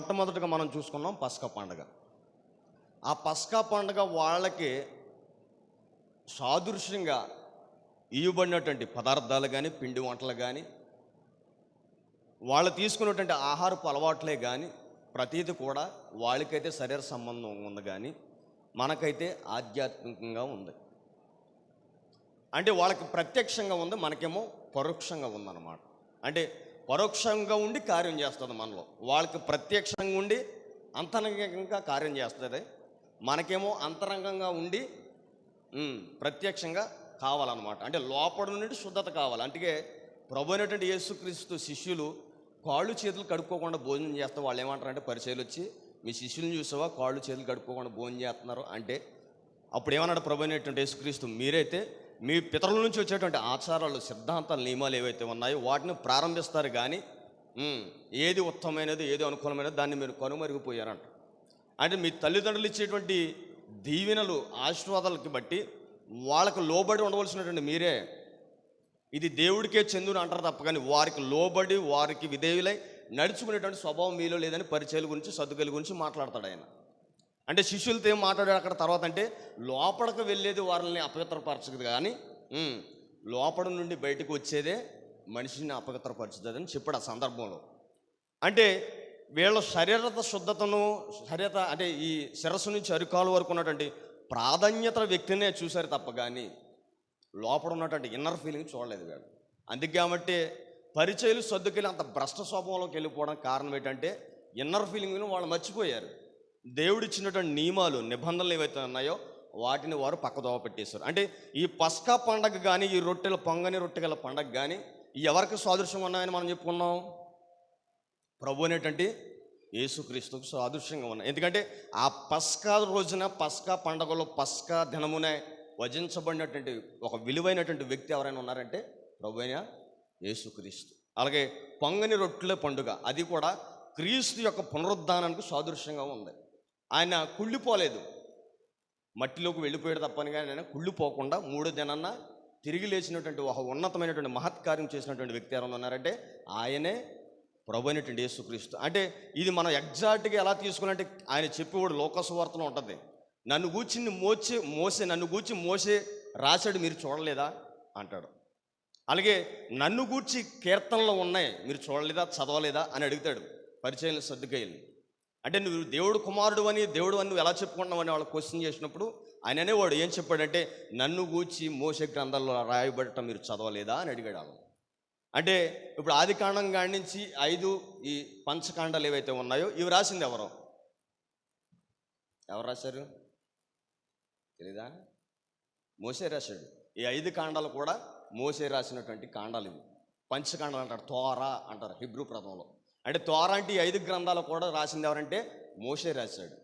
మొట్టమొదటిగా మనం చూసుకున్నాం పస్కా పండగ. ఆ పస్కా పండగ వాళ్ళకి సాదృశ్యంగా ఇవ్వబడినటువంటి పదార్థాలు కానీ, పిండి వంటలు కానీ, వాళ్ళు తీసుకున్నటువంటి ఆహారపు అలవాట్లే కానీ, ప్రతీది కూడా వాళ్ళకైతే శరీర సంబంధం ఉంది కానీ, మనకైతే ఆధ్యాత్మికంగా ఉంది. అంటే వాళ్ళకి ప్రత్యక్షంగా ఉంది, మనకేమో పరోక్షంగా ఉందన్నమాట. అంటే పరోక్షంగా ఉండి కార్యం చేస్తుంది మనలో, వాళ్ళకి ప్రత్యక్షంగా ఉండి అంతరంగంగా కార్యం చేస్తుంది, మనకేమో అంతరంగంగా ఉండి ప్రత్యక్షంగా కావాలన్నమాట. అంటే లోపల నుండి శుద్ధత కావాలి. అందుకే ప్రభు అయినటువంటి యేసుక్రీస్తు శిష్యులు కాళ్ళు చేతులు కడుక్కోకుండా భోజనం చేస్తే వాళ్ళు ఏమంటారంటే, పరిచయాలు వచ్చి మీ శిష్యులను చూసావా కాళ్ళు చేతులు కడుక్కోకుండా భోజనం చేస్తున్నారు అంటే, అప్పుడు ఏమన్నాడు ప్రభు అయినటువంటి యేసుక్రీస్తు, మీరైతే మీ పితరుల నుంచి వచ్చేటువంటి ఆచారాలు, సిద్ధాంతాలు, నియమాలు ఏవైతే ఉన్నాయో వాటిని ప్రారంభిస్తారు కానీ ఏది ఉత్తమమైనది, ఏది అనుకూలమైనది దాన్ని మీరు కనుమరిగిపోయారంట. అంటే మీ తల్లిదండ్రులు ఇచ్చేటువంటి దీవెనలు, ఆశీర్వాదాలకి బట్టి వాళ్ళకు లోబడి ఉండవలసినటువంటి మీరే ఇది దేవుడికే చెందును అంటారు తప్ప, కానీ వారికి లోబడి వారికి విధేయులై నడుచుకునేటువంటి స్వభావం మీలో లేదని పరిచయాల గురించి, సర్దుకల గురించి మాట్లాడతాడు ఆయన. అంటే శిష్యులతో ఏం మాట్లాడాడు అక్కడ తర్వాత అంటే, లోపలికి వెళ్ళేది వారిని అపవిత్రపరచదు కానీ లోపల నుండి బయటకు వచ్చేదే మనిషిని అపవిత్రపరచుతుందని చెప్పాడు ఆ సందర్భంలో. అంటే వీళ్ళ శరీరత శుద్ధతను, శరీరత అంటే ఈ శిరస్సు నుంచి అరికాలు వరకు ఉన్నటువంటి ప్రాధాన్యత వ్యక్తినే చూశారు తప్ప కానీ లోపల ఉన్నటువంటి ఇన్నర్ ఫీలింగ్ చూడలేదు వీళ్ళు. అందుకే కాబట్టి పరిచయాలు, సర్దుకెళ్ళి అంత భ్రష్ట స్వభావంలోకి వెళ్ళిపోవడానికి కారణం ఏంటంటే ఇన్నర్ ఫీలింగ్ను వాళ్ళు మర్చిపోయారు. దేవుడిచ్చినటువంటి నియమాలు, నిబంధనలు ఏవైతే ఉన్నాయో వాటిని వారు పక్కదోవ పెట్టేశారు. అంటే ఈ పస్కా పండగ కానీ, ఈ రొట్టెల పొంగని రొట్టెల పండగ కానీ ఎవరికి సాదృశ్యంగా ఉన్నాయని మనం చెప్పుకున్నాం? ప్రభు అనేటువంటి యేసుక్రీస్తుకు సాదృశ్యంగా ఉన్నాయి. ఎందుకంటే ఆ పస్కా రోజున, పస్కా పండగలో, పస్కా దినమునే వజించబడినటువంటి ఒక విలువైనటువంటి వ్యక్తి ఎవరైనా ఉన్నారంటే ప్రభు అయిన యేసుక్రీస్తు. అలాగే పొంగని రొట్టెల పండుగ, అది కూడా క్రీస్తు యొక్క పునరుద్ధానానికి సాదృశ్యంగా ఉంది. ఆయన కుళ్ళిపోలేదు, మట్టిలోకి వెళ్ళిపోయాడు తప్పని కానీ ఆయన కుళ్ళిపోకుండా 3వ దినాన్న తిరిగి లేచినటువంటి ఒక ఉన్నతమైనటువంటి మహత్కార్యం చేసినటువంటి వ్యక్తి ఎవరైనా ఉన్నారంటే ఆయనే ప్రభు అయినటువంటి యేసుక్రీస్తు. అంటే ఇది మనం ఎగ్జాక్ట్గా ఎలా తీసుకున్నట్టే ఆయన చెప్పేవాడు లోకసువార్తలో ఉంటుంది, నన్ను గూర్చి మోసే రాశాడు మీరు చూడలేదా అంటాడు. అలాగే నన్ను గూర్చి కీర్తనలు ఉన్నాయి మీరు చూడలేదా, చదవలేదా అని అడుగుతాడు పరిచయాలు, సర్దుకయ్యలు. అంటే నువ్వు దేవుడు కుమారుడు అని, దేవుడు అని నువ్వు ఎలా చెప్పుకుంటున్నావు అని వాళ్ళు క్వశ్చన్ చేసినప్పుడు ఆయన అనేవాడు ఏం చెప్పాడంటే, నన్ను గూర్చి మోసే గ్రంథాల్లో రాయబడటం మీరు చదవలేదా అని అడిగాడు వాళ్ళు. అంటే ఇప్పుడు ఆది కాండం కాడి నుంచి 5 ఈ పంచకాండాలు ఏవైతే ఉన్నాయో ఇవి రాసింది ఎవరు రాశారు తెలీదా? మోసే రాశాడు. ఈ 5 కాండాలు కూడా మోసే రాసినటువంటి కాండాలు ఇవి. పంచకాండాలు అంటారు, తోరా అంటారు హిబ్రూ పదంలో. అంటే తోరా అంటే ఈ 5 గ్రంథాలు కూడా రాసింది ఎవరంటే మోసే రాశాడు.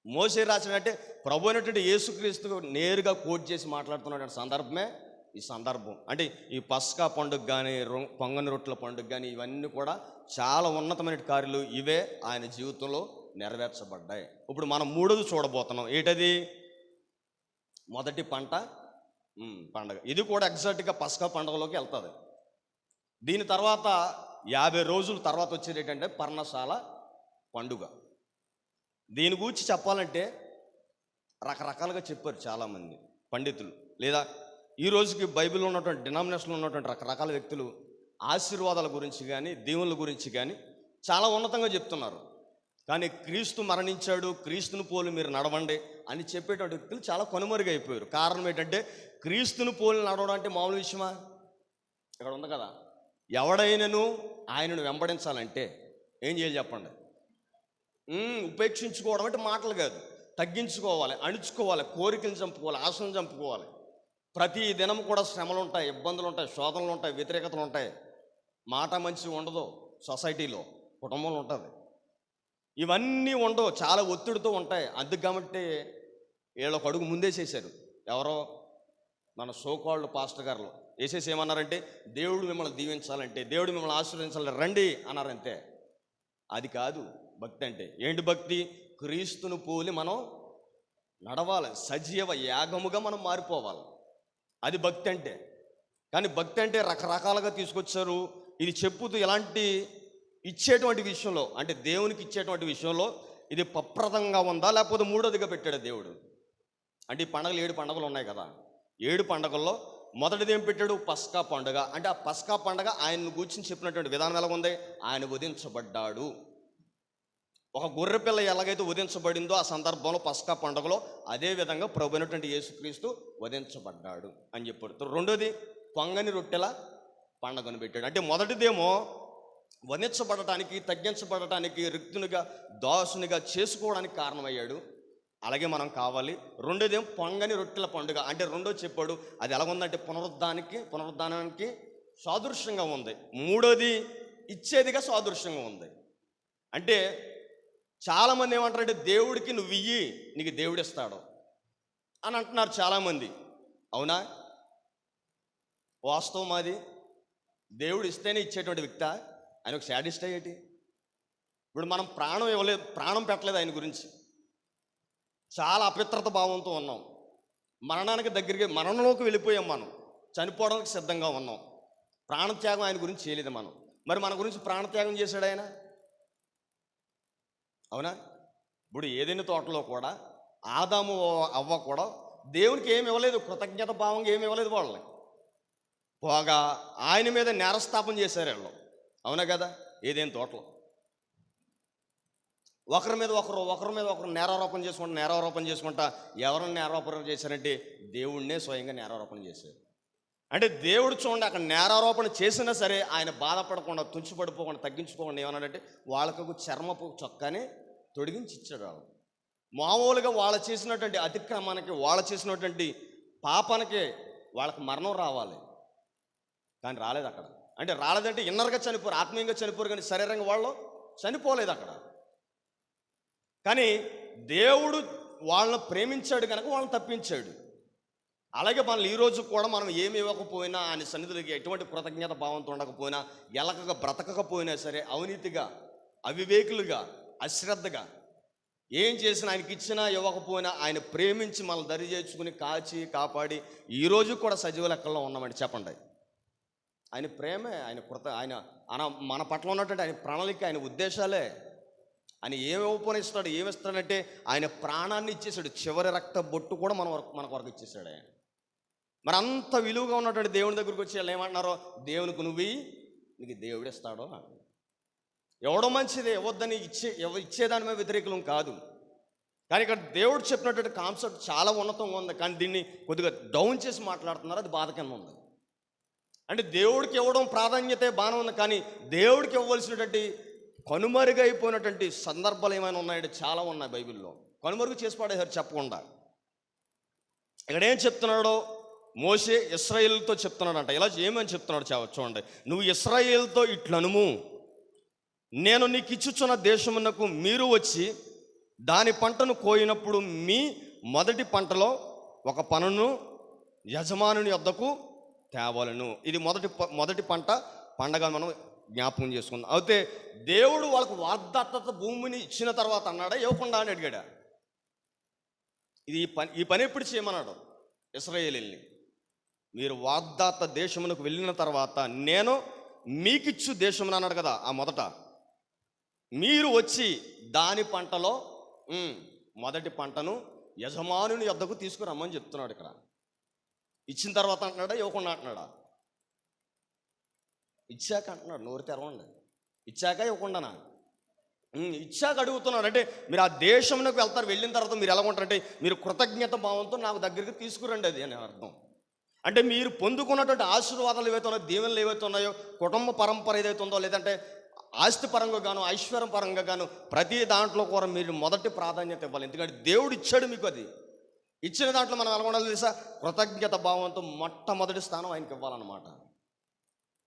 మోసే రాశాడంటే ప్రభు అయినటువంటి యేసుక్రీస్తు నేరుగా కోట్ చేసి మాట్లాడుతున్నటువంటి సందర్భమే ఈ సందర్భం. అంటే ఈ పస్కా పండుగ కానీ, పొంగని రొట్టెల పండుగ కానీ ఇవన్నీ కూడా చాలా ఉన్నతమైన కార్యాలు, ఇవే ఆయన జీవితంలో నెరవేర్చబడ్డాయి. ఇప్పుడు మనం 3వది చూడబోతున్నాం. ఏంటది? మొదటి పండగ. ఇది కూడా ఎగ్జాక్ట్గా పస్కా పండుగలోకి వెళ్తుంది. దీని తర్వాత 50 రోజుల తర్వాత వచ్చేది ఏంటంటే పర్ణశాల పండుగ. దీని గురించి చెప్పాలంటే రకరకాలుగా చెప్పారు చాలామంది పండితులు, లేదా ఈ రోజుకి బైబిల్లో ఉన్నటువంటి డినామినేషన్లో ఉన్నటువంటి రకరకాల వ్యక్తులు ఆశీర్వాదాల గురించి కానీ, దేవుళ్ళ గురించి కానీ చాలా ఉన్నతంగా చెప్తున్నారు. కానీ క్రీస్తు మరణించాడు, క్రీస్తుని పోలి మీరు నడవండి అని చెప్పేటువంటి వ్యక్తులు చాలా కనుమరుగైపోయారు. కారణం ఏంటంటే క్రీస్తుని పోలి నడవడం అంటే మామూలు విషయమా? ఇక్కడ ఉంది కదా, ఎవడైనను ఆయనను వెంబడించాలంటే ఏం చేయాలి చెప్పండి? ఉపేక్షించుకోవడం అంటే మాటలు కాదు, తగ్గించుకోవాలి, అణుచుకోవాలి, కోరికలు చంపుకోవాలి, ఆశలను చంపుకోవాలి. ప్రతి దినం కూడా శ్రమలు ఉంటాయి, ఇబ్బందులు ఉంటాయి, శోధనలు ఉంటాయి, వ్యతిరేకతలు ఉంటాయి, మాట మంచి ఉండదు, సొసైటీలో కుటుంబంలో ఉంటుంది, ఇవన్నీ ఉండవు, చాలా ఒత్తిడితో ఉంటాయి. అందుకు కాబట్టి వీళ్ళొక అడుగు ముందేసేసారు. ఎవరో మన సోకాళ్ళు పాస్టర్ గారు వేసేసి ఏమన్నారంటే, దేవుడు మిమ్మల్ని దీవించాలంటే, దేవుడు మిమ్మల్ని ఆశీర్వదించాలంటే రండి అన్నారంతే. అది కాదు భక్తి అంటే. ఏంటి భక్తి? క్రీస్తును పోలి మనం నడవాలి, సజీవ యాగముగా మనం మారిపోవాలి, అది భక్తి అంటే. కానీ భక్తి అంటే రకరకాలుగా తీసుకొచ్చారు. ఇది చెప్పుతూ ఎలాంటి ఇచ్చేటువంటి విషయంలో, అంటే దేవునికి ఇచ్చేటువంటి విషయంలో ఇది ప్రప్రదంగా ఉందా, లేకపోతే మూడోదిగా పెట్టాడు దేవుడు? అంటే ఈ పండుగలు 7 పండుగలు ఉన్నాయి కదా. 7 పండుగల్లో మొదటిది ఏం పెట్టాడు? పస్కా పండుగ. అంటే ఆ పస్కా పండుగ ఆయన్ను గూర్చి చెప్పినటువంటి విధానం ఎలా ఉంది? ఆయన వధించబడ్డాడు. ఒక గొర్రె పిల్ల ఎలాగైతే వధించబడిందో ఆ సందర్భంలో పస్కా పండుగలో, అదే విధంగా ప్రభు అయినటువంటి యేసుక్రీస్తు వధించబడ్డాడు అని చెప్పాడు. రెండోది పొంగని రొట్టెల పండుగను పెట్టాడు. అంటే మొదటిదేమో వధించబడటానికి, తగ్గించబడటానికి, రిక్తునిగా, దాసునిగా చేసుకోవడానికి కారణమయ్యాడు. అలాగే మనం కావాలి. రెండోదేమో పొంగని రొట్టెల పండుగ. అంటే రెండో చెప్పాడు, అది ఎలాగుందంటే పునరుద్ధానానికి సాదృశ్యంగా ఉంది. మూడోది ఇచ్చేదిగా సాదృశ్యంగా ఉంది. అంటే చాలామంది ఏమంటారంటే, దేవుడికి నువ్వు ఇయ్యి, నీకు దేవుడు ఇస్తాడు అని అంటున్నారు చాలామంది. అవునా? వాస్తవం అది. దేవుడు ఇస్తేనే ఇచ్చేటువంటి వ్యక్తి ఆయన ఒక శాడిస్ట్ అయ్యేటి. ఇప్పుడు మనం ప్రాణం ఇవ్వలేదు, ప్రాణం పెట్టలేదు ఆయన గురించి, చాలా అపిత్రత భావంతో ఉన్నాం. మరణంలోకి వెళ్ళిపోయాం. మనం చనిపోవడానికి సిద్ధంగా ఉన్నాం. ప్రాణత్యాగం ఆయన గురించి చేయలేదు మనం. మరి మన గురించి ప్రాణత్యాగం చేశాడు ఆయన. అవునా? ఇప్పుడు ఏదైనా తోటలో కూడా ఆదాము అవ్వ కూడా దేవునికి ఏమి ఇవ్వలేదు, కృతజ్ఞత భావంగా ఏమి ఇవ్వలేదు. వాళ్ళని పోగా ఆయన మీద నేరస్థాపన చేశారు వీళ్ళు. అవునా కదా? ఏదైనా తోటలో ఒకరి మీద ఒకరు నేరారోపణ చేసుకుంటా ఎవరిని నేరారోపణ చేశారంటే దేవుడినే స్వయంగా నేరారోపణ చేశారు. అంటే దేవుడు చూడండి, అక్కడ నేరారోపణ చేసినా సరే ఆయన బాధపడకుండా, తుంచిపడిపోకుండా, తగ్గించుకోకుండా ఏమన్నాడంటే వాళ్ళకు చర్మపు చొక్కానే తొడిగించి ఇచ్చాడు. వాళ్ళు మామూలుగా వాళ్ళు చేసినటువంటి అతిక్రమానికి, వాళ్ళు చేసినటువంటి పాపానికి వాళ్ళకి మరణం రావాలి, కానీ రాలేదు అక్కడ. అంటే రాలేదంటే ఇన్నర్గా చనిపోరు, ఆత్మీయంగా చనిపోరు, కానీ శరీరంగా వాళ్ళు చనిపోలేదు అక్కడ. కానీ దేవుడు వాళ్ళని ప్రేమించాడు కనుక వాళ్ళని తప్పించాడు. అలాగే మనల్ని ఈరోజు కూడా మనం ఏమి ఇవ్వకపోయినా, ఆయన సన్నిధికి ఎటువంటి కృతజ్ఞత భావంతో ఉండకపోయినా, ఎలకగా బ్రతకకపోయినా సరే, అవినీతిగా, అవివేకులుగా, అశ్రద్ధగా ఏం చేసినా, ఆయనకి ఇచ్చినా ఇవ్వకపోయినా ఆయన ప్రేమించి మనల్ని దరి చేర్చుకుని కాచి కాపాడి ఈరోజు కూడా సజీవ లెక్కల్లో ఉన్నామండి. చెప్పండి, ఆయన ప్రేమే, ఆయన మన పట్ల ఉన్నటువంటి ఆయన ప్రణాళిక, ఆయన ఉద్దేశాలే. ఆయన ఏమి ఇవ్వపోనిస్తాడు, ఏమిస్తాడంటే ఆయన ప్రాణాన్ని ఇచ్చేసాడు. చివరి రక్త బొట్టు కూడా మనకు వరకు ఇచ్చేసాడు ఆయన. మరి అంత విలువగా ఉన్నటువంటి దేవుని దగ్గరికి వచ్చి వాళ్ళు ఏమంటున్నారో, దేవునికి నువ్వు నీకు దేవుడు ఇస్తాడో. ఎవడో మంచిదే, ఇవ్వద్దని ఇచ్చేదాని మీద వ్యతిరేకులం కాదు. కానీ ఇక్కడ దేవుడు చెప్పినటువంటి కాన్సెప్ట్ చాలా ఉన్నతంగా ఉంది, కానీ దీన్ని కొద్దిగా డౌన్ చేసి మాట్లాడుతున్నారు. అది బాధ కింద ఉంది. అంటే దేవుడికి ఇవ్వడం ప్రాధాన్యతే బాగానే ఉంది, కానీ దేవుడికి ఇవ్వవలసినటువంటి కనుమరుగైపోయినటువంటి సందర్భాలు ఏమైనా ఉన్నాయంటే చాలా ఉన్నాయి బైబిల్లో. కనుమరుగు చేసి పడేసారు చెప్పకుండా. ఇక్కడ ఏం చెప్తున్నాడో, మోషే ఇశ్రాయేలుతో చెప్తున్నాడంట. ఇలా ఏమని చెప్తున్నాడు చూడండి. నువ్వు ఇశ్రాయేలుతో ఇట్లనుము, నేను నీకు ఇచ్చుచున్న దేశమునకు మీరు వచ్చి దాని పంటను కోయినప్పుడు మీ మొదటి పంటలో ఒక పనును యజమానుని వద్దకు తేవాలను. ఇది మొదటి పండగ మనం జ్ఞాపకం చేసుకుందాం. అయితే దేవుడు వాళ్ళకు వాగ్దత్తత భూమిని ఇచ్చిన తర్వాత అన్నాడా, ఇవ్వకుండా అని అడిగాడా? ఈ పని ఎప్పుడు చేయమన్నాడు ఇశ్రాయేలీయుల్ని? మీరు వాగ్దత్త దేశమునకు వెళ్ళిన తర్వాత నేను మీకిచ్చు దేశమును అన్నాడు కదా. ఆ మొదట మీరు వచ్చి దాని పంటలో మొదటి పంటను యజమానుని వద్దకు తీసుకురమ్మని చెప్తున్నాడు. ఇక్కడ ఇచ్చిన తర్వాత అంటున్నాడా, ఇవ్వకుండా అంటున్నాడా? ఇచ్చాక అంటున్నాడు. నోరు తెరవండి. ఇచ్చాక ఇవ్వకుండానా? ఇచ్చాక అడుగుతున్నాడు. అంటే మీరు ఆ దేశంలోకి వెళ్తారు, వెళ్ళిన తర్వాత మీరు ఎలా ఉంటారంటే, మీరు కృతజ్ఞత భావంతో నాకు దగ్గరికి తీసుకురండి అది అని అర్థం. అంటే మీరు పొందుకున్నటువంటి ఆశీర్వాదాలు ఏవైతే ఉన్నాయో, దీవెనలు ఏవైతే ఉన్నాయో, కుటుంబ పరంపర ఏదైతే ఉందో, లేదంటే ఆస్తి పరంగా గాను, ఐశ్వర్యం పరంగా గాను, ప్రతి దాంట్లో కూడా మీరు మొదటి ప్రాధాన్యత ఇవ్వాలి. ఎందుకంటే దేవుడు ఇచ్చాడు మీకు. అది ఇచ్చిన దాంట్లో మనం ఎలా ఉండాలి తెలుసా? కృతజ్ఞత భావంతో మొట్టమొదటి స్థానం ఆయనకి ఇవ్వాలన్నమాట.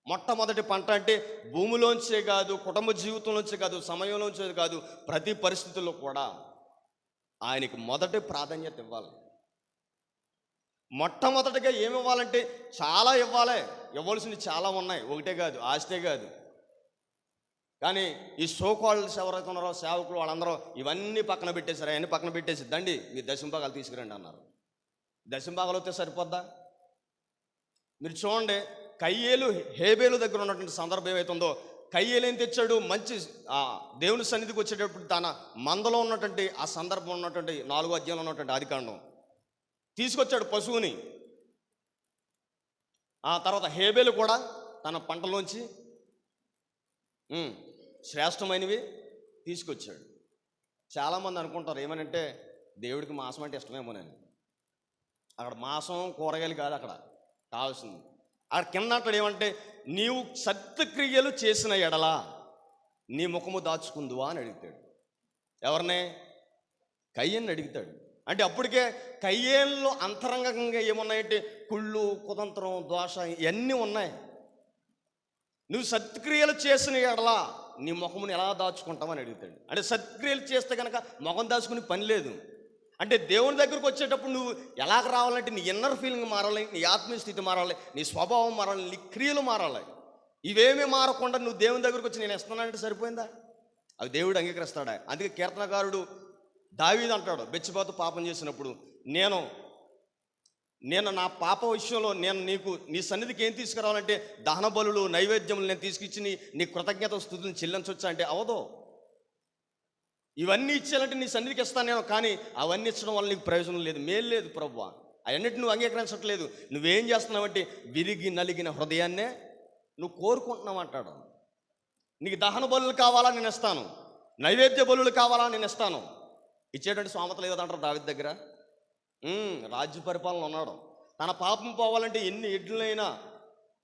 మొట్టమొదటి పంట అంటే భూమిలోంచే కాదు, కుటుంబ జీవితంలోంచే కాదు, సమయంలోంచే కాదు, ప్రతి పరిస్థితుల్లో కూడా ఆయనకి మొదటి ప్రాధాన్యత ఇవ్వాలి. మొట్టమొదటిగా ఏమి ఇవ్వాలంటే చాలా ఇవ్వాలి. ఇవ్వాల్సినవి చాలా ఉన్నాయి, ఒకటే కాదు, ఆస్తే కాదు. కానీ ఈ సోకాల్స్ ఎవరైతే ఉన్నారో సేవకులు వాళ్ళందరూ ఇవన్నీ పక్కన పెట్టేశారు. అవన్నీ పక్కన పెట్టేసి దండి మీరు దశంభాగాలు తీసుకురండి అన్నారు. దశంభాగాలు వస్తే సరిపోద్దా? మీరు చూడండి, కయ్యేలు హేబేలు దగ్గర ఉన్నటువంటి సందర్భం ఏమైతుందో, కయ్యేలు ఏం తెచ్చాడు? మంచి దేవుని సన్నిధికి వచ్చేటప్పుడు తన మందలో ఉన్నటువంటి ఆ సందర్భం ఉన్నటువంటి 4వ అధ్యాయంలో ఉన్నటువంటి ఆదికాండం తీసుకొచ్చాడు పశువుని. ఆ తర్వాత హేబేలు కూడా తన పంటలోంచి శ్రేష్టమైనవి తీసుకొచ్చాడు. చాలామంది అనుకుంటారు ఏమనంటే దేవుడికి మాంసం అంటే ఇష్టమేమోనని. అక్కడ మాంసం కూరగాయలు కాదు అక్కడ కావాల్సింది. అక్కడ కింద అంటాడు ఏమంటే, నీవు సత్క్రియలు చేసిన ఎడలా నీ ముఖము దాచుకుందువా అని అడుగుతాడు. ఎవరినే? కయ్యేన్ని అడుగుతాడు. అంటే అప్పటికే కయ్యేల్లో అంతరంగంగా ఏమున్నాయంటే కుళ్ళు, కుతంత్రం, దోష ఇవన్నీ ఉన్నాయి. నువ్వు సత్క్రియలు చేసిన ఎడలా నీ ముఖమును ఎలా దాచుకుంటావని అడుగుతాడు. అంటే సత్క్రియలు చేస్తే కనుక ముఖం దాచుకుని పని లేదు. అంటే దేవుని దగ్గరకు వచ్చేటప్పుడు నువ్వు ఎలాగ రావాలంటే నీ ఇన్నర్ ఫీలింగ్ మారాలి, నీ ఆత్మీయ స్థితి మారాలి, నీ స్వభావం మారాలి, నీ క్రియలు మారాలి. ఇవేమీ మారకుండా నువ్వు దేవుని దగ్గరకు వచ్చి నేను ఇస్తున్నానంటే సరిపోయిందా? అవి దేవుడు అంగీకరిస్తాడా? అందుకే కీర్తనకారుడు దావీదు అంటాడు, బెత్షెబాతో పాపం చేసినప్పుడు, నేను నా పాప విషయంలో నేను నీ సన్నిధికి ఏం తీసుకురావాలంటే దహన బలులు, నైవేద్యములు నేను తీసుకొచ్చి నీ కృతజ్ఞత స్థుతులను చెల్లించవచ్చా అంటే అవదో. ఇవన్నీ ఇచ్చేయాలంటే నీ సన్నిధికి ఇస్తాను నేను, కానీ అవన్నీ ఇచ్చడం వల్ల నీకు ప్రయోజనం లేదు, మేలు లేదు ప్రభువా. అవన్నిటి నువ్వు అంగీకరించట్లేదు. నువ్వేం చేస్తున్నావంటే విరిగి నలిగిన హృదయాన్నే నువ్వు కోరుకుంటున్నావు అంటాడు. నీకు దహన బలులు కావాలా నేను ఇస్తాను, నైవేద్య బలులు కావాలా నేను ఇస్తాను. ఇచ్చేటువంటి స్వామత లేదంటారు దావీదు దగ్గర. రాజ్య పరిపాలన ఉన్నాడు. తన పాపం పోవాలంటే ఎన్ని ఎడ్లైనా,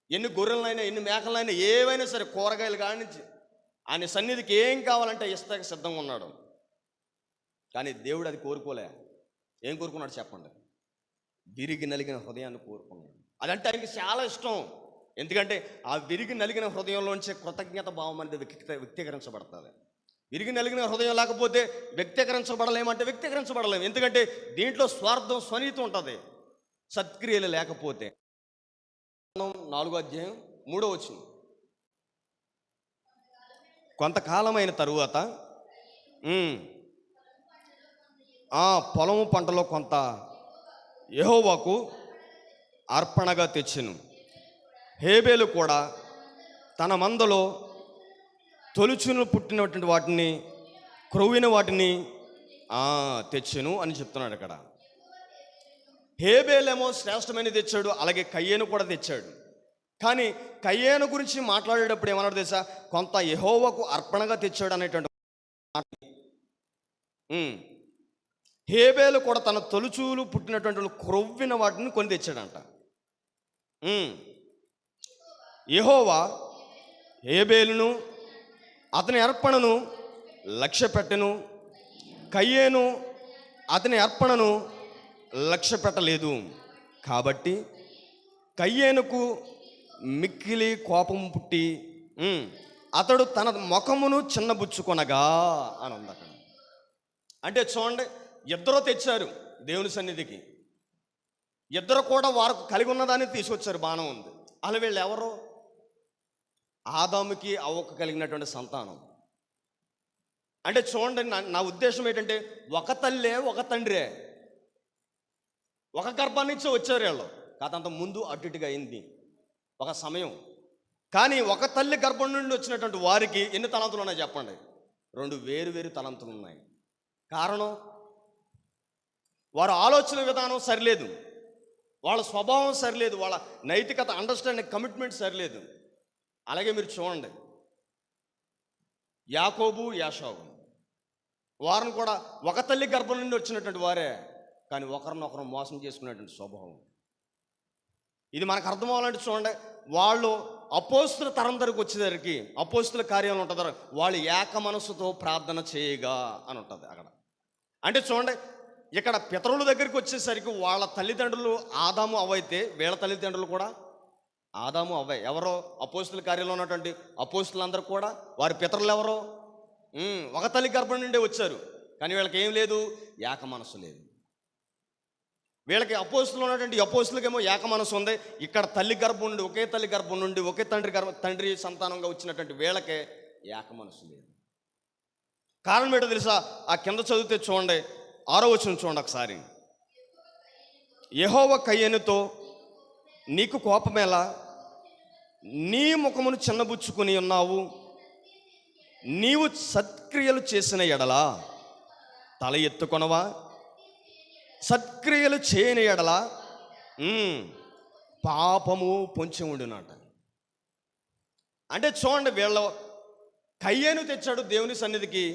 ఎన్ని గొర్రెలనైనా, ఎన్ని మేకలైనా, ఏవైనా సరే కూరగాయలు కానించి ఆయన సన్నిధికి ఏం కావాలంటే ఇస్తాక సిద్ధంగా ఉన్నాడు. కానీ దేవుడు అది కోరుకోలే. ఏం కోరుకున్నాడు చెప్పండి? విరిగి నలిగిన హృదయాన్ని కోరుకున్నాడు. అదంటే ఆయనకి చాలా ఇష్టం. ఎందుకంటే ఆ విరిగి నలిగిన హృదయంలోంచి కృతజ్ఞత భావం అనేది వ్యక్తీకరించబడుతుంది. విరిగి నలిగిన హృదయం లేకపోతే వ్యక్తీకరించబడలేమంటే వ్యక్తీకరించబడలేము. ఎందుకంటే దీంట్లో స్వార్థం, స్వనీతి ఉంటుంది సత్క్రియలు లేకపోతే. 4వ అధ్యాయం 3వ వచనం. కొంతకాలమైన తరువాత ఆ పొలము పంటలో కొంత యెహోవాకు అర్పణగా తెచ్చెను. హేబేలు కూడా తన మందలో తొలుచును పుట్టినటువంటి వాటిని, క్రొవ్విన వాటిని తెచ్చెను అని చెప్తున్నాడు అక్కడ. హేబేలేమో శ్రేష్టమైన తెచ్చాడు, అలాగే కయ్యేను కూడా తెచ్చాడు. కానీ కయ్యేను గురించి మాట్లాడేటప్పుడు ఏమన్నాడు తెలుసా? కొంత యెహోవాకు అర్పణగా తెచ్చాడు అనేటువంటి. హేబేలు కూడా తన తొలుచూలు పుట్టినటువంటి క్రొవ్విన వాటిని కొని తెచ్చాడంట. యెహోవా హేబేలును అతని అర్పణను లక్ష్య పెట్టెను, కయ్యేను అతని అర్పణను లక్ష్య పెట్టలేదు. కాబట్టి కయ్యేనుకు మిక్కిలి కోపం పుట్టి అతడు తన ముఖమును చిన్నబుచ్చుకొనగా అని ఉంది అక్కడ. అంటే చూడండి, ఇద్దరు తెచ్చారు దేవుని సన్నిధికి, ఇద్దరు కూడా వారు కలిగి ఉన్నదాన్ని తీసుకొచ్చారు, బాణం ఉంది. అలా వీళ్ళు ఎవరు? ఆదాముకి అవ్వకు కలిగినటువంటి సంతానం. అంటే చూడండి, నా ఉద్దేశం ఏంటంటే ఒక తల్లే ఒక తండ్రే, ఒక గర్భాన్ని నుంచి వచ్చారు వీళ్ళు. కాదంత ముందు అటు ఇటుగా అయింది ఒక సమయం. కానీ ఒక తల్లి గర్భం నుండి వచ్చినటువంటి వారికి ఎన్ని తలంతులు ఉన్నాయి చెప్పండి? 2 వేరు వేరు తలంతులు ఉన్నాయి. కారణం, వారి ఆలోచన విధానం సరిలేదు, వాళ్ళ స్వభావం సరిలేదు, వాళ్ళ నైతికత, అండర్స్టాండింగ్, కమిట్మెంట్ సరిలేదు. అలాగే మీరు చూడండి, యాకోబు, యాషావు వారిని కూడా ఒక తల్లి గర్భం నుండి వచ్చినటువంటి వారే, కానీ ఒకరినొకరు మోసం చేసుకునేటువంటి స్వభావం. ఇది మనకు అర్థం అవ్వాలంటే చూడండి, వాళ్ళు అపోస్తుల తరం దగ్గరకు వచ్చేసరికి, అపోస్తుల కార్యాలు ఉంటుంది, వాళ్ళు ఏక మనస్సుతో ప్రార్థన చేయగా అని ఉంటుంది అక్కడ. అంటే చూడండి, ఇక్కడ పితరుల దగ్గరికి వచ్చేసరికి వాళ్ళ తల్లిదండ్రులు ఆదాము అవ్వ అయితే, వీళ్ళ తల్లిదండ్రులు కూడా ఆదాము అవ్వే. ఎవరో అపోస్తుల కార్యంలో ఉన్నటువంటి అపోస్తులందరూ కూడా వారి పితరులు ఎవరో ఒక తల్లి గర్భం నుండే వచ్చారు. కానీ వీళ్ళకి ఏం లేదు, ఏక మనసు లేదు. వీళ్ళకి అపోస్తులు ఉన్నటువంటి అపోస్తులకేమో ఏక మనసు ఉంది. ఇక్కడ తల్లి గర్భం నుండి, ఒకే తల్లి గర్భం నుండి ఒకే తండ్రి సంతానంగా వచ్చినటువంటి వీళ్ళకే ఏక మనసు లేదు. కారణం ఏంటో తెలుసా? ఆ కింద చదివితే చూడండి, 6వ వచనం చూడండి ఒకసారి. యెహోవా కయ్యేనుతో, నీకు కోపమేలా? నీ ముఖమును చిన్నబుచ్చుకుని ఉన్నావు, నీవు సత్క్రియలు చేసిన ఎడలా తల ఎత్తుకొనవా? సత్క్రియలు చేయని ఎడలా పాపము పొంచి ఉండునట. అంటే చూడండి, వీళ్ళ కయ్యేను తెచ్చాడు దేవుని సన్నిధికి,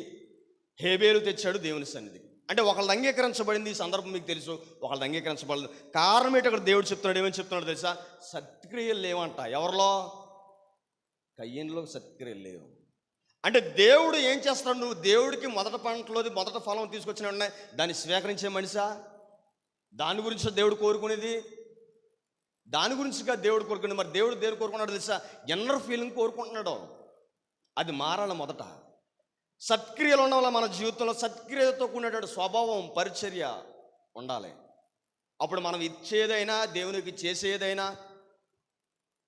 హేబేలు తెచ్చాడు దేవుని సన్నిధికి. అంటే ఒకళ్ళది అంగీకరించబడింది, ఈ సందర్భం మీకు తెలుసు, ఒకళ్ళది అంగీకరించబడలేదు. కారణం ఏంటి? అక్కడ దేవుడు చెప్తున్నాడు, ఏమని చెప్తున్నాడు తెలుసా? సత్క్రియలు లేవంట. ఎవరిలో? కయ్యేనులో సత్క్రియలు లేవు. అంటే దేవుడు ఏం చేస్తాడు? నువ్వు దేవుడికి మొదటి పంటలోది మొదటి ఫలం తీసుకొచ్చిన ఉన్నాయి, దాన్ని స్వీకరించే మనిషా? దాని గురించి దేవుడు కోరుకునేది, దాని గురించిగా దేవుడు కోరుకునేది. మరి దేవుడు దేని కోరుకున్నాడు తెలుసా? ఇన్నర్ ఫీలింగ్ కోరుకుంటున్నాడు. అది మారాలి. మొదట సత్క్రియలు ఉండడం వల్ల మన జీవితంలో సత్క్రియతో కూడినటువంటి స్వభావం, పరిచర్య ఉండాలి. అప్పుడు మనం ఇచ్చేదైనా, దేవునికి చేసేదైనా,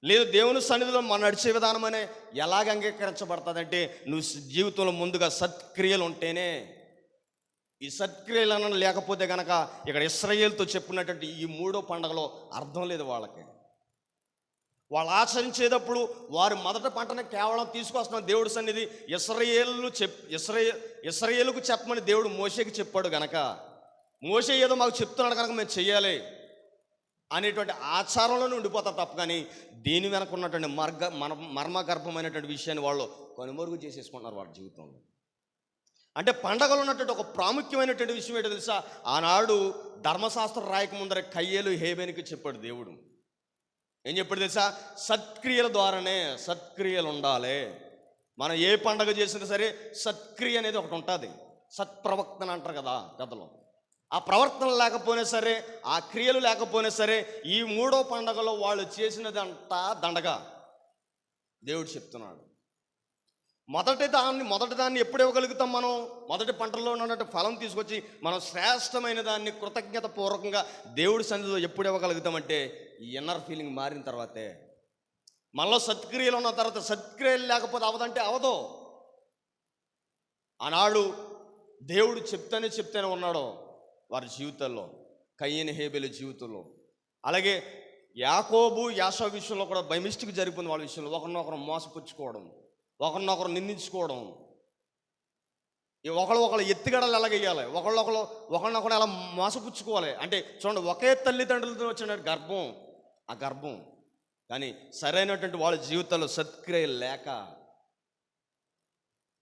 లేదు దేవుని సన్నిధిలో మనం నడిచే విధానం అనే ఎలాగ అంగీకరించబడుతుందంటే, నువ్వు జీవితంలో ముందుగా సత్క్రియలు ఉంటేనే. ఈ సత్క్రియలు అన్న లేకపోతే కనుక ఇక్కడ ఇశ్రాయేలుతో చెప్పినటువంటి ఈ 3వ పండగలో అర్థం లేదు వాళ్ళకి. వాళ్ళు ఆచరించేటప్పుడు వారు మొదటి పంటను కేవలం తీసుకొస్తున్న దేవుడి సన్నిధి ఇశ్రాయేలుకు చెప్పమని దేవుడు మోషేకి చెప్పాడు గనక, మోషే ఏదో మాకు చెప్తున్నాడు కనుక మేము చెయ్యాలి అనేటువంటి ఆచారంలోనే ఉండిపోతారు తప్ప, కానీ దీని వెనక ఉన్నటువంటి మర్మగర్భమైనటువంటి విషయాన్ని వాళ్ళు కనుమరుగు చేసేసుకుంటున్నారు వాళ్ళ జీవితంలో. అంటే పండగలు ఉన్నటువంటి ఒక ప్రాముఖ్యమైనటువంటి విషయం ఏంటో తెలుసా? ఆనాడు ధర్మశాస్త్రం రాయక ముందర కయ్యేలు హేబేనికి చెప్పాడు దేవుడు. ఏం చెప్పాడు తెలుసా? సత్క్రియల ద్వారానే సత్క్రియలు ఉండాలి. మనం ఏ పండగ చేసినా సరే సత్క్రియ అనేది ఒకటి ఉంటుంది. సత్ప్రవర్తన అంటారు కదా పెద్దలు. ఆ ప్రవర్తన లేకపోయినా సరే, ఆ క్రియలు లేకపోయినా సరే, ఈ 3వ పండగలో వాళ్ళు చేసినదంతా దండగా దేవుడు చెప్తున్నాడు. మొదటి దాన్ని ఎప్పుడు ఇవ్వగలుగుతాం మనం? మొదటి పంటల్లో ఉన్నట్టు ఫలం తీసుకొచ్చి మనం శ్రేష్టమైన దాన్ని కృతజ్ఞత పూర్వకంగా దేవుడి సన్నిధిలో ఎప్పుడు ఇవ్వగలుగుతామంటే, ఈ ఇన్నర్ ఫీలింగ్ మారిన తర్వాతే. మనలో సత్క్రియలు ఉన్న తర్వాత, సత్క్రియలు లేకపోతే అవదంటే అవదు. ఆనాడు దేవుడు చెప్తేనే ఉన్నాడు వారి జీవితాల్లో, కయ్యేను హేబేలు జీవితంలో. అలాగే యాకోబు యాషావు విషయంలో కూడా బై మిస్టేక్ జరిగిపోయింది. వాళ్ళ విషయంలో ఒకరినొకరు మోసపుచ్చుకోవడం, ఒకరినొకరు నిందించుకోవడం, ఒకళ్ళు ఎత్తుగడలు ఎలాగేయాలి, ఒకరినొకరు ఎలా మోసపుచ్చుకోవాలి. అంటే చూడండి, ఒకే తల్లిదండ్రులతో వచ్చిన గర్భం, ఆ గర్భం, కానీ సరైనటువంటి వాళ్ళ జీవితాల్లో సత్క్రియలు లేక